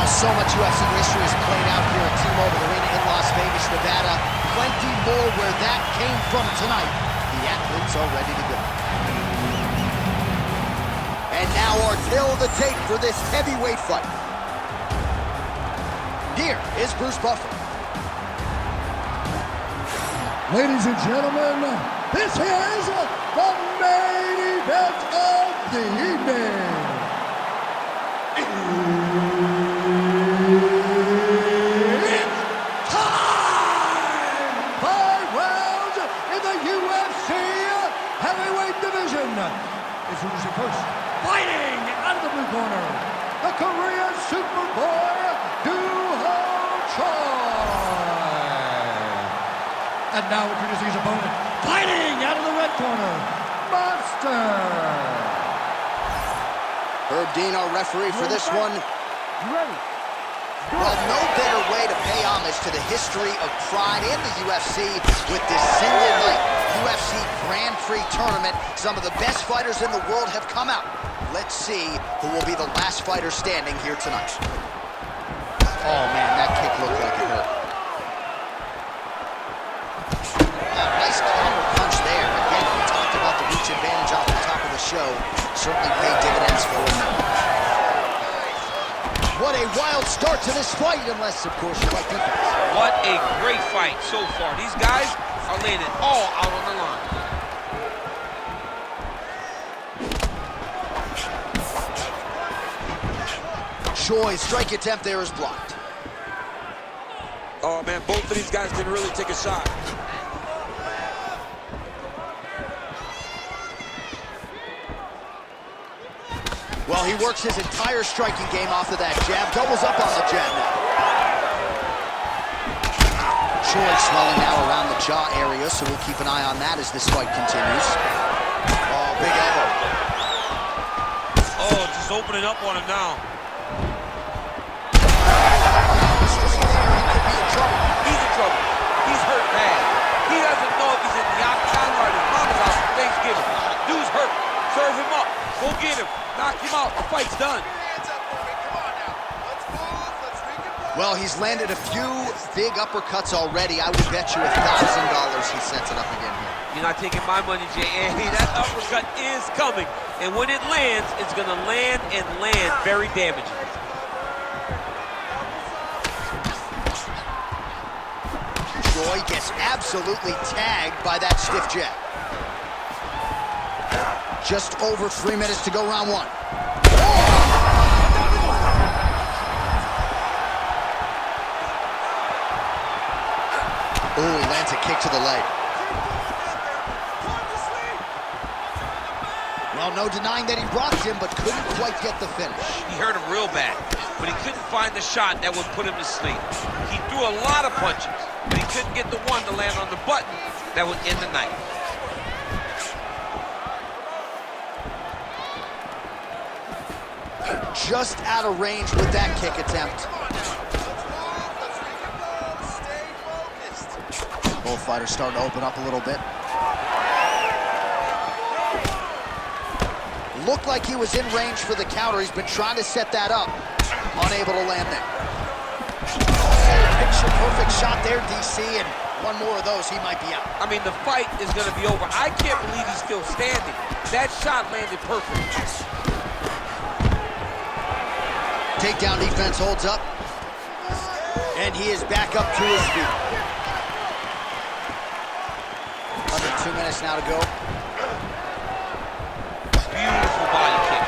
So much UFC history is played out here at T-Mobile Arena in Las Vegas, Nevada. Plenty more where that came from tonight. The athletes are ready to go. And now our tale of the tape for this heavyweight fight. Here is Bruce Buffer. Ladies and gentlemen, this is the main event of the evening. It's time! 5 rounds in the UFC heavyweight division. Introducing first, fighting out of the blue corner, the Korean Superboy, And now introducing his opponent, fighting out of the red corner, Monster. Herb Dean, our referee for this one. You ready? Well, no better way to pay homage to the history of pride in the UFC with this single-night UFC Grand Prix tournament. Some of the best fighters in the world have come out. Let's see who will be the last fighter standing here tonight. Oh, man, that kick looked like it hurt. Nice counter punch there. Again, we talked about the reach advantage off the top of the show. Certainly paid dividends for him. What a wild start to this fight, unless, of course, you like defense. What a great fight so far. These guys are laying it all out on the line. Choi's strike attempt there is blocked. Oh, man, both of these guys can really take a shot. Well, he works his entire striking game off of that jab. Doubles up on the jab now. Choi swelling now around the jaw area, so we'll keep an eye on that as this fight continues. Oh, big elbow. Oh, just opening up on him now. He's in trouble. He's hurt bad. He doesn't know if he's in the octagon or at his mama's house for Thanksgiving. Dude's hurt. Serve him up. Go get him. Knock him out. The fight's done. Well, he's landed a few big uppercuts already. I would bet you $1,000 he sets it up again here. You're not taking my money, J.A. That uppercut is coming. And when it lands, it's going to land and land very damaging. Choi gets absolutely tagged by that stiff jab. Just over 3 minutes to go, round one. Oh, he lands a kick to the leg. Well, no denying that he rocked him, but couldn't quite get the finish. He hurt him real bad, but he couldn't find the shot that would put him to sleep. He threw a lot of punches, but he couldn't get the one to land on the button that would end the night. Just out of range with that kick attempt. Both fighters starting to open up a little bit. Looked like he was in range for the counter. He's been trying to set that up. Unable to land there. Picture perfect shot there, DC, and one more of those, he might be out. I mean, the fight is going to be over. I can't believe he's still standing. That shot landed perfect. Takedown defense holds up. And he is back up to his feet. Under 2 minutes now to go. Beautiful body kick.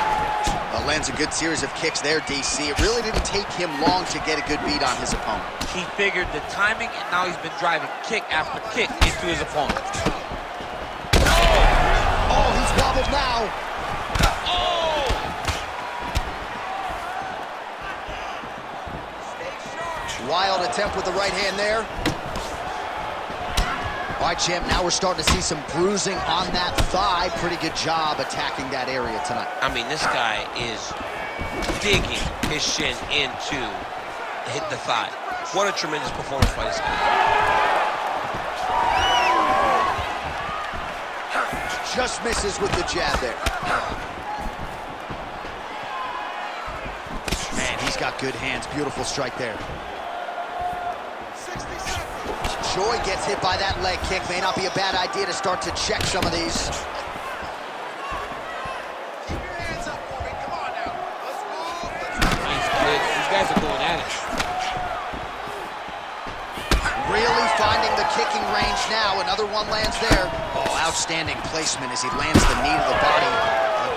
Well, lands a good series of kicks there, DC. It really didn't take him long to get a good beat on his opponent. He figured the timing, and now he's been driving kick after kick into his opponent. Oh, he's wobbled now. Wild attempt with the right hand there. All right, champ, now we're starting to see some bruising on that thigh. Pretty good job attacking that area tonight. I mean, this guy is digging his shin into hit the thigh. What a tremendous performance by this guy. Just misses with the jab there. Man, he's got good hands. Beautiful strike there. Joy gets hit by that leg kick. May not be a bad idea to start to check some of these. Keep your hands up for me. Come on now. Let's move. Nice kick. These guys are going at it. Really finding the kicking range now. Another one lands there. Oh, outstanding placement as he lands the knee to the body.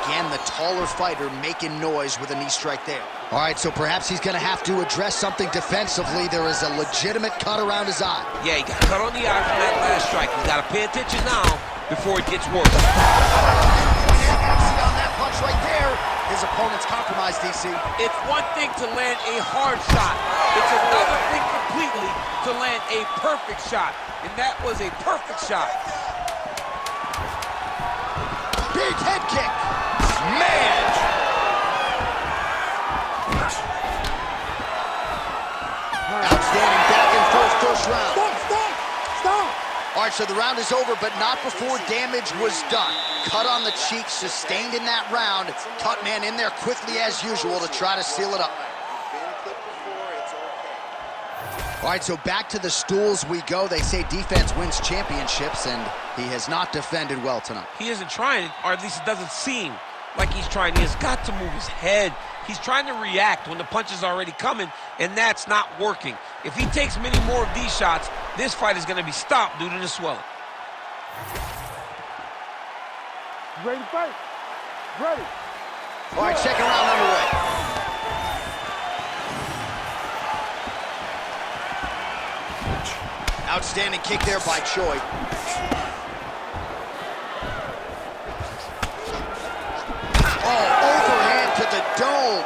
Again, the taller fighter making noise with a knee strike there. All right, so perhaps he's going to have to address something defensively. There is a legitimate cut around his eye. Yeah, he got cut on the eye from that last strike. He's got to pay attention now before it gets worse. See on that punch right there. His opponent's compromised, DC. It's one thing to land a hard shot. It's another thing completely to land a perfect shot. And that was a perfect shot. Big head kick. Man! Outstanding back and forth first round. Stop! All right, so the round is over, but not before damage was done. Cut on the cheek, sustained in that round. Cut man in there quickly as usual to try to seal it up. All right, so back to the stools we go. They say defense wins championships, and he has not defended well tonight. He isn't trying, or at least it doesn't seem like he's trying. He has got to move his head. He's trying to react when the punch is already coming, and that's not working. If he takes many more of these shots, this fight is going to be stopped due to the swelling. Ready to fight? Ready. All right, second round underway. Outstanding kick there by Choi. Oh, overhand to the dome.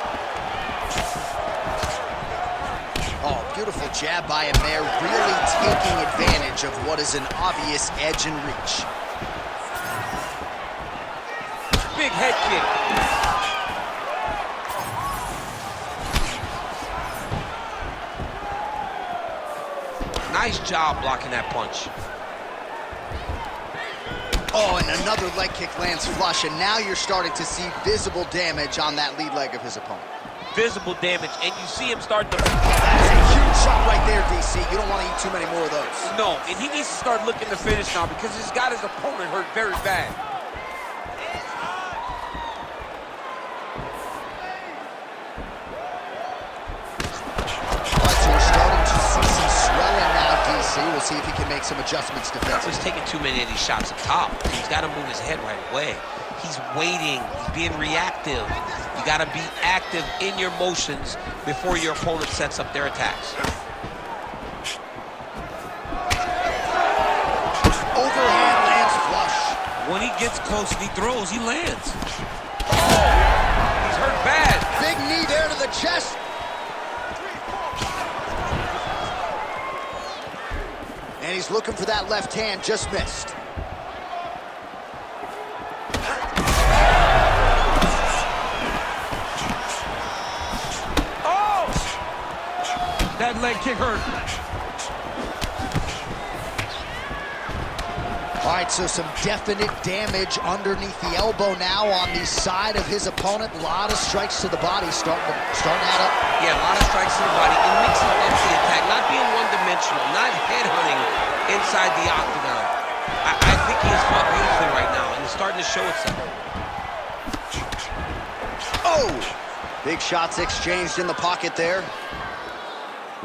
Oh, beautiful jab by him there, really taking advantage of what is an obvious edge and reach. Big head kick. Nice job blocking that punch. Oh, and another leg kick lands flush, and now you're starting to see visible damage on that lead leg of his opponent. Visible damage, and you see him start to... That's a huge shot right there, DC. You don't want to eat too many more of those. No, and he needs to start looking to finish now because he's got his opponent hurt very bad. We'll see if he can make some adjustments defensively. He's taking too many of these shots up top. He's got to move his head right away. He's waiting. He's being reactive. You got to be active in your motions before your opponent sets up their attacks. Overhand lands flush. When he gets close and he throws, he lands. Oh, he's hurt bad. Big knee there to the chest. And he's looking for that left hand, just missed. Oh! That leg kick hurt. All right, so some definite damage underneath the elbow now on the side of his opponent. A lot of strikes to the body starting to add up. Yeah, a lot of strikes to the body and mixing up the attack, not being one-dimensional, not headhunting inside the octagon. I think he's fought beautifully right now, and it's starting to show itself. Oh! Big shots exchanged in the pocket there.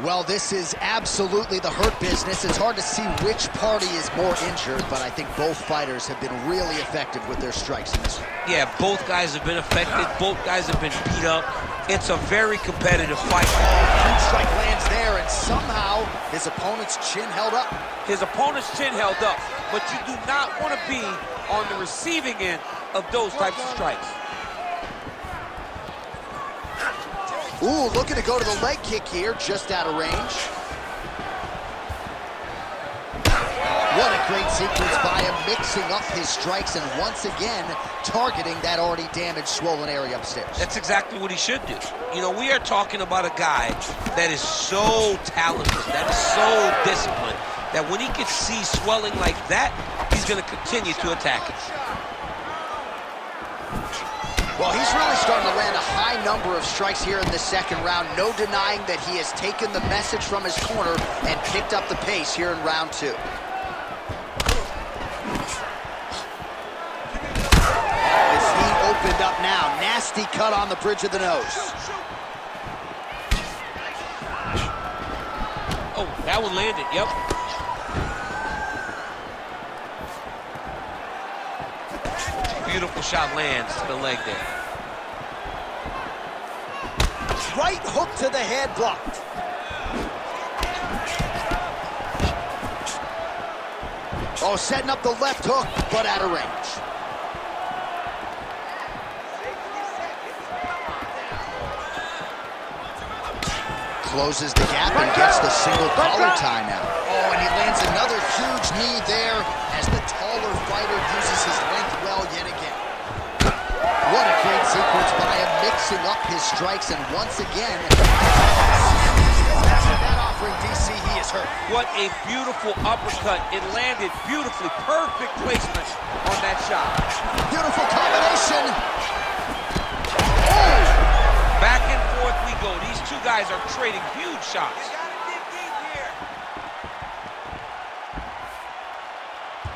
Well, this is absolutely the hurt business. It's hard to see which party is more injured, but I think both fighters have been really effective with their strikes in this one. Yeah, both guys have been affected. Both guys have been beat up. It's a very competitive fight. Huge strike lands there, and somehow his opponent's chin held up. His opponent's chin held up, but you do not want to be on the receiving end of those types of strikes. Ooh, looking to go to the leg kick here, just out of range. What a great sequence by him, mixing up his strikes and once again targeting that already damaged, swollen area upstairs. That's exactly what he should do. You know, we are talking about a guy that is so talented, that is so disciplined, that when he can see swelling like that, he's going to continue to attack it. Well, he's really starting to land a high number of strikes here in the second round. No denying that he has taken the message from his corner and picked up the pace here in round 2. His knee opened up now. Nasty cut on the bridge of the nose. Oh, that one landed, yep. Beautiful shot lands to the leg there. Right hook to the head, blocked. Oh, setting up the left hook, but out of range. Closes the gap and gets the single collar tie now. Oh, and he lands another huge knee there as the taller fighter uses his length well yet again. What a great sequence by him, mixing up his strikes, and once again, after that offering, DC, he is hurt. What a beautiful uppercut. It landed beautifully. Perfect placement on that shot. Beautiful combination. Back and forth we go. These two guys are trading huge shots.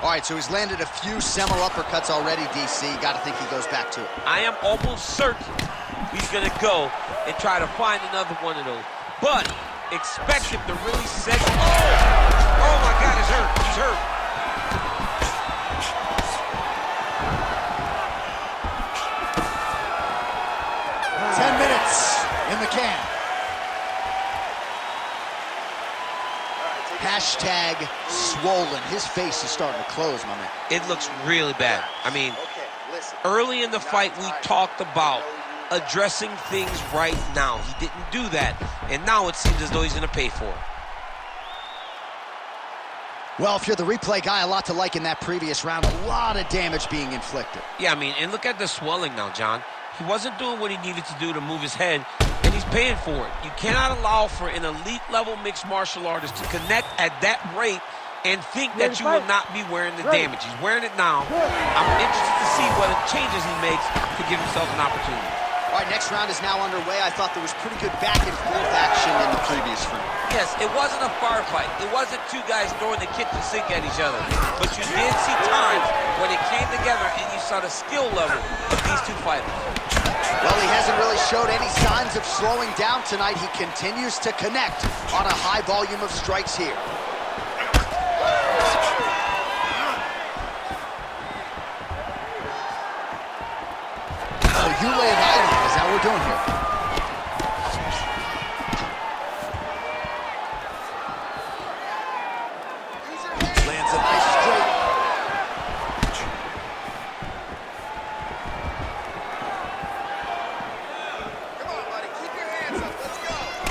All right, so he's landed a few seminal uppercuts already, DC. Got to think he goes back to it. I am almost certain he's going to go and try to find another one of those. But expect him to really set... Oh my God, he's hurt. He's hurt. In the can. Hashtag swollen. His face is starting to close, my man. It looks really bad. I mean, early in the fight, we talked about addressing things right now. He didn't do that, and now it seems as though he's going to pay for it. Well, if you're the replay guy, a lot to like in that previous round. A lot of damage being inflicted. Yeah, I mean, and look at the swelling now, John. He wasn't doing what he needed to do to move his head, and he's paying for it. You cannot allow for an elite-level mixed martial artist to connect at that rate and think that you will not be wearing the damage. He's wearing it now. I'm interested to see what changes he makes to give himself an opportunity. All right, next round is now underway. I thought there was pretty good back-and-forth action in the previous round. Yes, it wasn't a firefight. It wasn't two guys throwing the kitchen sink at each other. But you did see times when it came together and you saw the skill level of these two fighters. Well, he hasn't really showed any signs of slowing down tonight. He continues to connect on a high volume of strikes here. Oh, you lay it high. Is that what we're doing here? Lands a nice straight.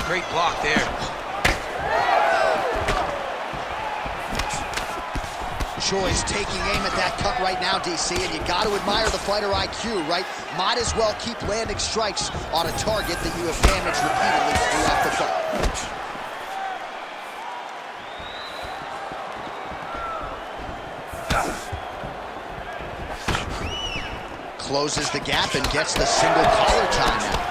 Great block there. Choi's taking aim at that cut right now, DC, and you got to admire the fighter IQ, right? Might as well keep landing strikes on a target that you have damaged repeatedly throughout the fight. Closes the gap and gets the single collar tie now.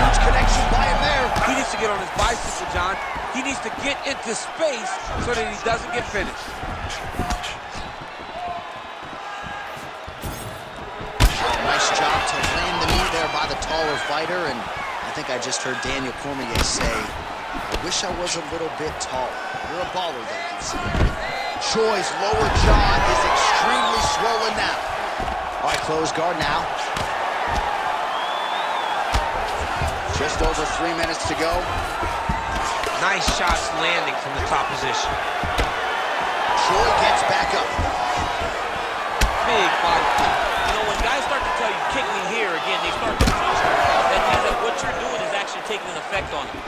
Huge connection by him there. He needs to get on his bicycle, John. He needs to get into space so that he doesn't get finished. Nice job to land the knee there by the taller fighter, and I think I just heard Daniel Cormier say, I wish I was a little bit taller. You're a baller, though, you see. Choi's lower jaw is extremely swollen now. All right, close guard now. Just over 3 minutes to go. Nice shots landing from the top position. Choi gets back up. Big body kick. You know, when guys start to tell you, kick me here, again, they start to trust you. That means that what you're doing is actually taking an effect on them.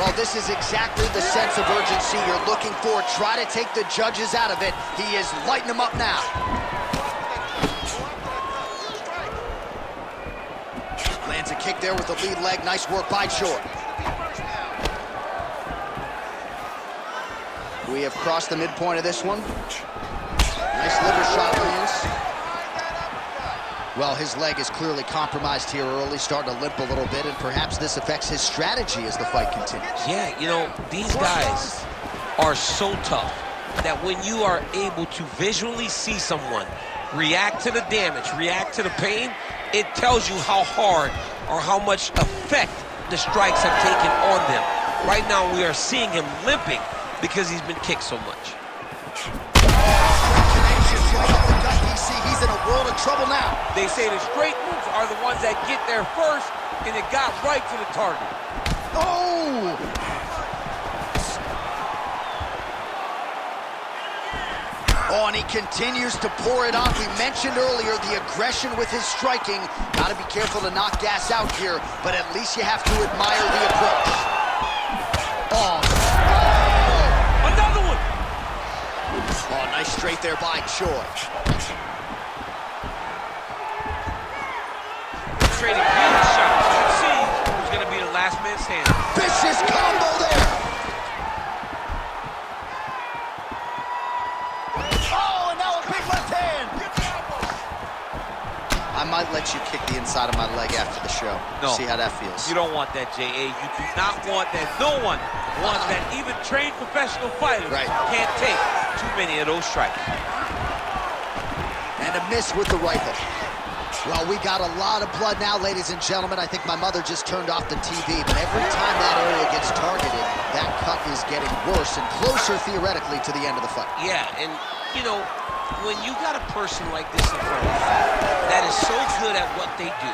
Well, this is exactly the sense of urgency you're looking for. Try to take the judges out of it. He is lighting them up now. Lands a kick there with the lead leg. Nice work by Choi. We have crossed the midpoint of this one. Nice liver shot lands. Well, his leg is clearly compromised here early, starting to limp a little bit, and perhaps this affects his strategy as the fight continues. Yeah, you know, these guys are so tough that when you are able to visually see someone react to the damage, react to the pain, it tells you how hard or how much effect the strikes have taken on them. Right now, we are seeing him limping because he's been kicked so much. He's in a world of trouble now. They say the straight moves are the ones that get there first, and it got right to the target. Oh! Oh, and he continues to pour it on. We mentioned earlier the aggression with his striking. Got to be careful to not gas out here, but at least you have to admire the approach. Oh. Another one! Oh, nice straight there by Choi. Trading huge shots. Let's see who's going to be the last man standing. Vicious combo there. Oh, and now a big left hand. I might let you kick the inside of my leg after the show. No. See how that feels. You don't want that, J.A. You do not want that. No one wants that. Even trained professional fighters can't take too many of those strikes. And a miss with the right hook. Well, we got a lot of blood now, ladies and gentlemen. I think my mother just turned off the TV, but every time that area gets targeted, that cut is getting worse and closer, theoretically, to the end of the fight. Yeah, and, you know, when you got a person like this in front of you that is so good at what they do,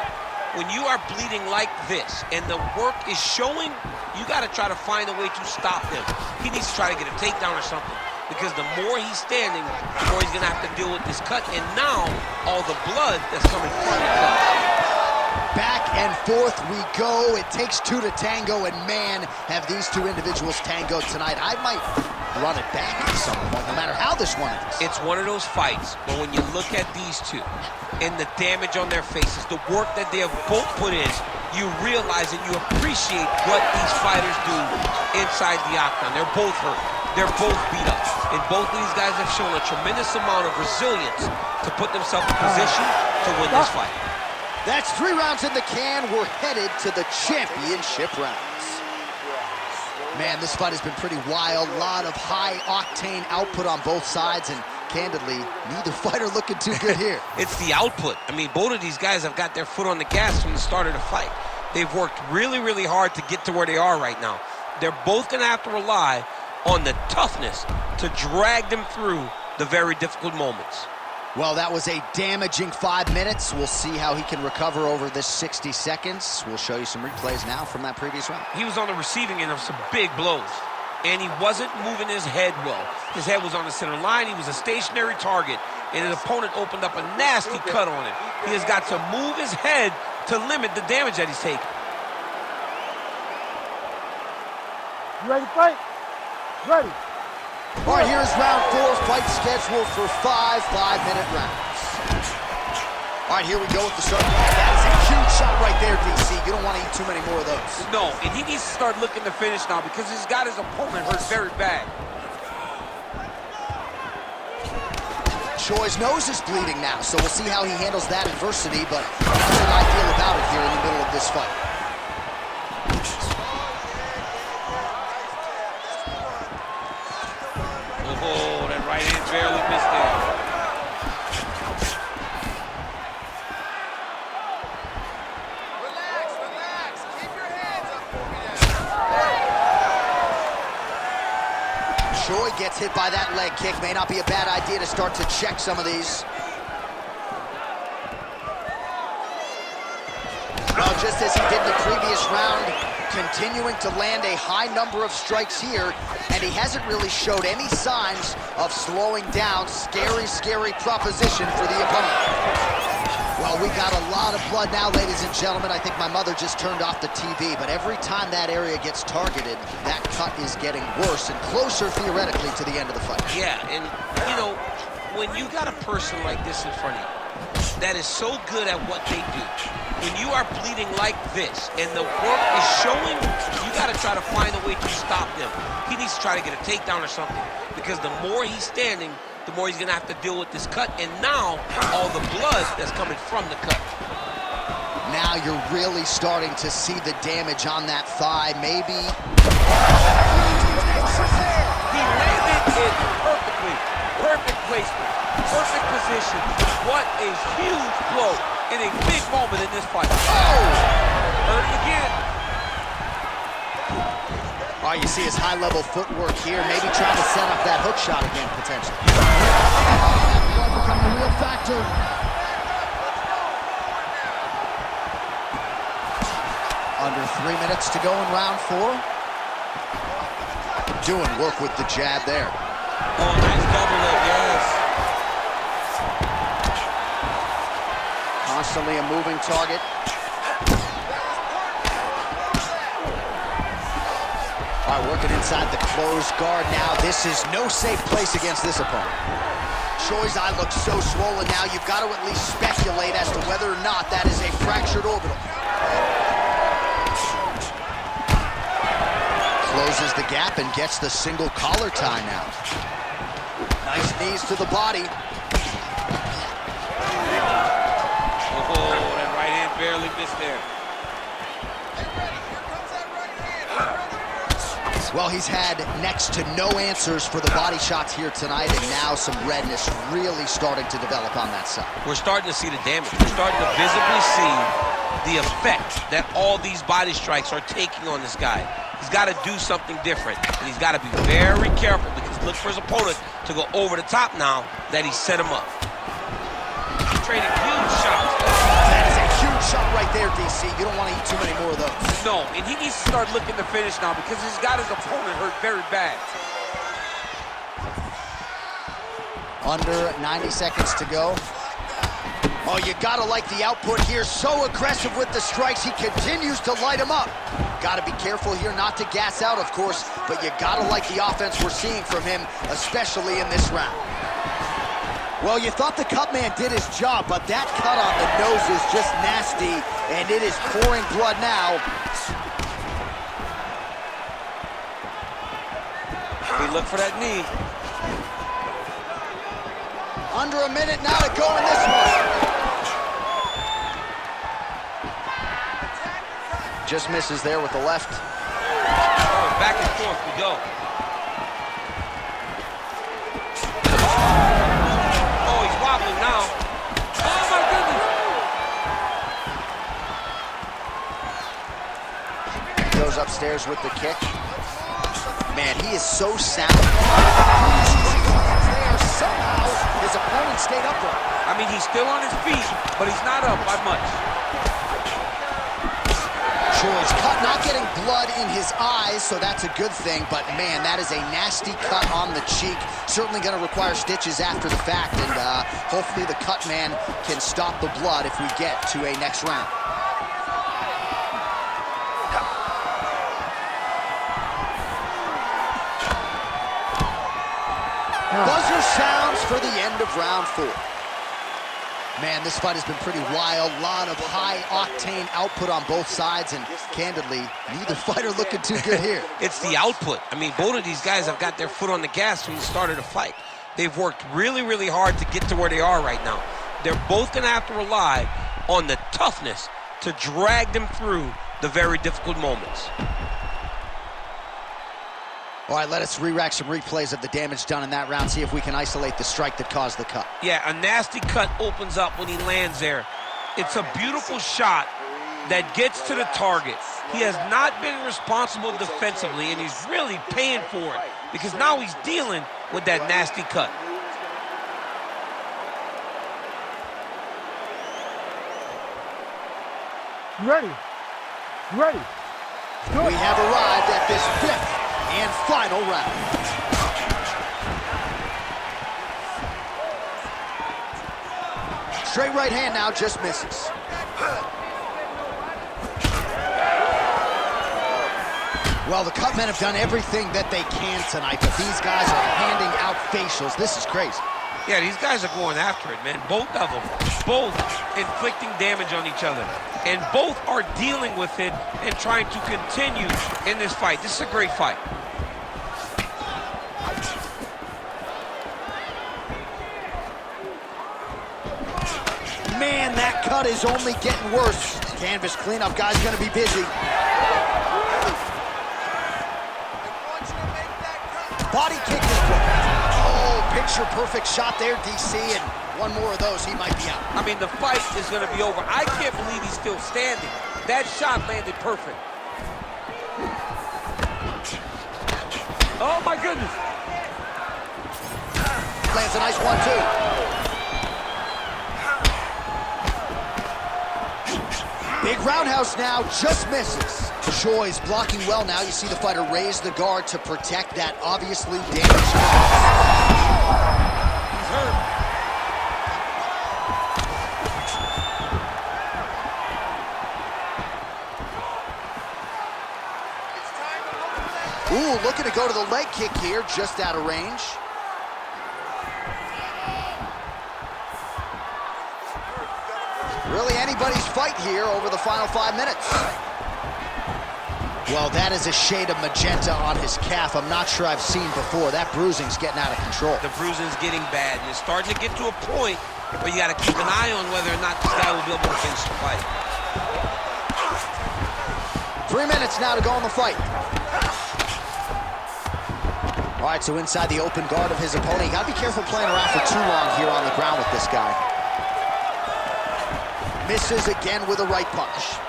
when you are bleeding like this and the work is showing, you got to try to find a way to stop him. He needs to try to get a takedown or something, because the more he's standing, the more he's going to have to deal with this cut, and now all the blood that's coming from the cut. Back and forth we go. It takes two to tango, and man, have these two individuals tangoed tonight. I might run it back at some point, no matter how this one ends. It's one of those fights, but when you look at these two and the damage on their faces, the work that they have both put in, you realize and you appreciate what these fighters do inside the octagon. They're both hurt. They're both beat up. And both of these guys have shown a tremendous amount of resilience to put themselves in position to win this fight. That's 3 rounds in the can. We're headed to the championship rounds. Man, this fight has been pretty wild. A lot of high-octane output on both sides, and candidly, neither fighter looking too good here. It's the output. I mean, both of these guys have got their foot on the gas from the start of the fight. They've worked really, really hard to get to where they are right now. They're both going to have to rely on the toughness to drag them through the very difficult moments. Well, that was a damaging 5 minutes. We'll see how he can recover over this 60 seconds. We'll show you some replays now from that previous round. He was on the receiving end of some big blows, and he wasn't moving his head well. His head was on the center line. He was a stationary target, and his opponent opened up a nasty cut on him. He has got to move his head to limit the damage that he's taking. You ready to fight? Ready. All right, here's round 4, fight scheduled for 5 5-minute rounds. All right, here we go with the start. That is a huge shot right there, DC. You don't want to eat too many more of those. No, and he needs to start looking to finish now because he's got his opponent hurt very bad. Choi's nose is bleeding now, so we'll see how he handles that adversity, but nothing ideal about it here in the middle of this fight. Oh, that right hand barely missed there. Relax. Keep your hands up for me now. Choi gets hit by that leg kick. May not be a bad idea to start to check some of these. Well, just as he did the previous round, continuing to land a high number of strikes here, and he hasn't really showed any signs of slowing down. Scary, scary proposition for the opponent. Well, we got a lot of blood now, ladies and gentlemen. I think my mother just turned off the TV, but every time that area gets targeted, that cut is getting worse and closer, theoretically, to the end of the fight. Yeah, and, you know, when you got a person like this in front of you that is so good at what they do, when you are bleeding like this and the work is showing, you got to try to find a way to stop them. He needs to try to get a takedown or something, because the more he's standing, the more he's gonna have to deal with this cut, and now all the blood that's coming from the cut. Now you're really starting to see the damage on that thigh, maybe. He landed it perfectly. Perfect placement, perfect position. What a huge blow in a big moment in this fight. Oh! Heard it again. Oh, you see his high-level footwork here, maybe trying to set up that hook shot again, potentially. Becoming a real factor. Under 3 minutes to go in round 4. Doing work with the jab there. Oh, nice double leg, yes. Constantly a moving target. All right, working inside the closed guard now. This is no safe place against this opponent. Choi's eye looks so swollen now, you've got to at least speculate as to whether or not that is a fractured orbital. Closes the gap and gets the single collar tie now. Nice knees to the body. Oh, that right hand barely missed there. Well, he's had next to no answers for the body shots here tonight, and now some redness really starting to develop on that side. We're starting to see the damage. We're starting to visibly see the effect that all these body strikes are taking on this guy. He's got to do something different, and he's got to be very careful because look for his opponent to go over the top now that he set him up. He's trading huge shots. That is a huge shot right there, DC. You don't want to eat too many more of those. No, and he needs to start looking to finish now because he's got his opponent hurt very bad. Under 90 seconds to go. Oh, you gotta like the output here. So aggressive with the strikes. He continues to light him up. Gotta be careful here not to gas out, of course, but you gotta like the offense we're seeing from him, especially in this round. Well, you thought the cut man did his job, but that cut on the nose is just nasty, and it is pouring blood now. He looked for that knee. Under a minute now to go in this one. Just misses there with the left. Oh, back and forth we go. Oh, he's wobbling now. Oh, my goodness. Goes upstairs with the kick. Man, he is so sound. There, somehow his opponent stayed upright. I mean, he's still on his feet, but he's not up by much. Choi's cut, not getting blood in his eyes, so that's a good thing, but man, that is a nasty cut on the cheek. Certainly going to require stitches after the fact, and hopefully the cut man can stop the blood if we get to a next round. Buzzer sounds for the end of round 4. Man, this fight has been pretty wild. A lot of high-octane output on both sides, and candidly, neither fighter looking too good here. It's the output. I mean, both of these guys have got their foot on the gas from the start of the fight. They've worked really, really hard to get to where they are right now. They're both going to have to rely on the toughness to drag them through the very difficult moments. All right, let us re-rack some replays of the damage done in that round, see if we can isolate the strike that caused the cut. Yeah, a nasty cut opens up when he lands there. It's a beautiful shot that gets to the target. He has not been responsible defensively, and he's really paying for it because now he's dealing with that nasty cut. You ready? You ready? We have arrived at this 5th and final round. Straight right hand now, just misses. Well, the cut men have done everything that they can tonight, but these guys are handing out facials. This is crazy. Yeah, these guys are going after it, man. Both of them. Both inflicting damage on each other. And both are dealing with it and trying to continue in this fight. This is a great fight. man, that cut is only getting worse. Canvas cleanup guy's gonna be busy. Body kick is good. Oh, picture perfect shot there, DC, and one more of those, he might be out. I mean, the fight is going to be over. I can't believe he's still standing. That shot landed perfect. Oh, my goodness. Lands a nice one, too. Big roundhouse now, just misses. Choi's blocking well now. You see the fighter raise the guard to protect that obviously damaged He's hurt. Ooh, looking to go to the leg kick here, just out of range. Really anybody's fight here over the final 5 minutes. Well, that is a shade of magenta on his calf I'm not sure I've seen before. That bruising's getting out of control. The bruising's getting bad. You're starting to get to a point where you got to keep an eye on whether or not this guy will be able to finish the fight. 3 minutes now to go in the fight. All right, so inside the open guard of his opponent. You got to be careful playing around for too long here on the ground with this guy. Misses again with a right punch.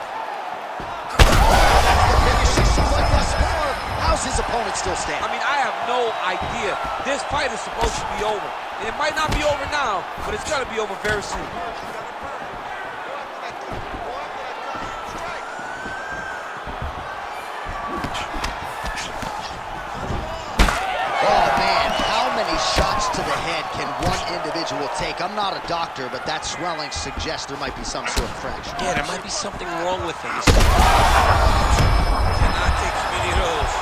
How's his opponent still standing? I mean, I have no idea. This fight is supposed to be over. And it might not be over now, but it's going to be over very soon. Oh, man, how many shots to the head can one individual take? I'm not a doctor, but that swelling suggests there might be some sort of fracture. Yeah, there might be something wrong with him. Cannot take too many of those.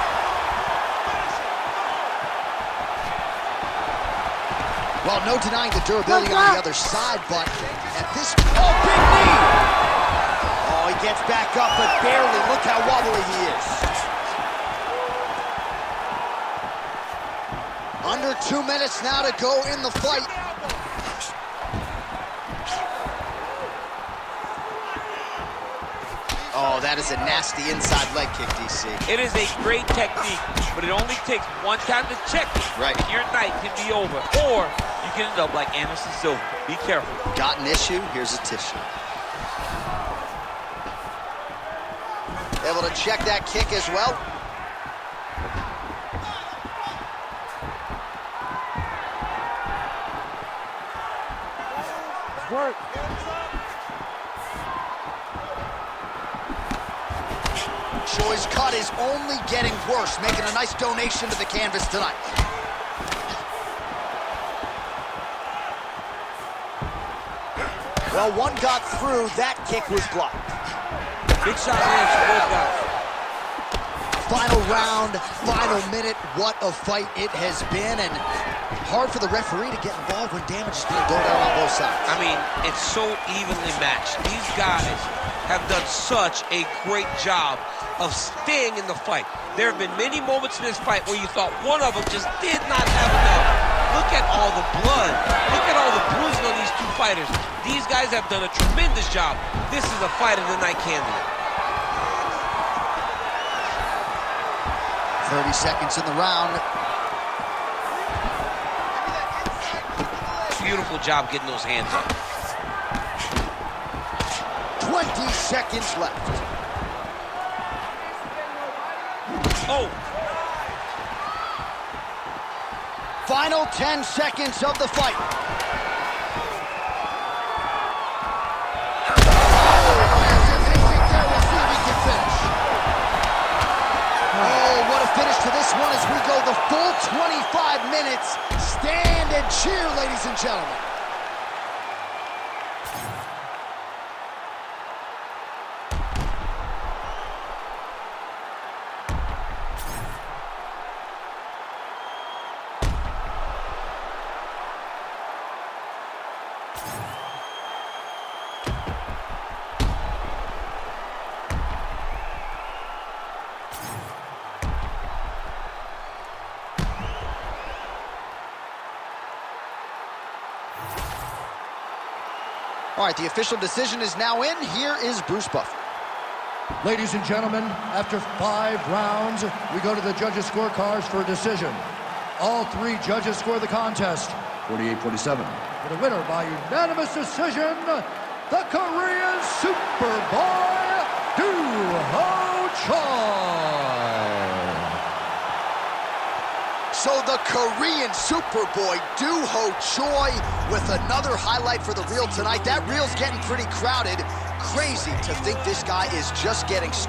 Well, no denying the durability on the other side, but at this... Oh, big knee! Oh, he gets back up, but barely. Look how wobbly he is. Under 2 minutes now to go in the fight. Oh, that is a nasty inside leg kick, DC. It is a great technique, but it only takes one time to check it. Right. And your night can be over. Or you can end up like Anderson Silva. Be careful. Got an issue, here's a tissue. Able to check that kick as well. Work. Choi's cut is only getting worse, making a nice donation to the canvas tonight. Well, one got through, that kick was blocked. Big shot lands for both guys. Final round, final minute, what a fight it has been, and hard for the referee to get involved when damage is being done out on both sides. I mean, it's so evenly matched. These guys have done such a great job of staying in the fight. There have been many moments in this fight where you thought one of them just did not have enough. Look at all the blood. Look at all the bruising on these two fighters. These guys have done a tremendous job. This is a fight of the night candidate. 30 seconds in the round. Beautiful job getting those hands up. 20 seconds left. Oh! Final 10 seconds of the fight. Oh, what a finish to this one as we go the full 25 minutes. Stand and cheer, ladies and gentlemen. All right, the official decision is now in. Here is Bruce Buffer. Ladies and gentlemen, after 5 rounds, we go to the judges' scorecards for a decision. All 3 judges score the contest 48-47. For the winner by unanimous decision, the Korean Superboy, Doo-Ho Choi. So the Korean Superboy, Doo-Ho Choi, with another highlight for the reel tonight. That reel's getting pretty crowded. Crazy to think this guy is just getting started.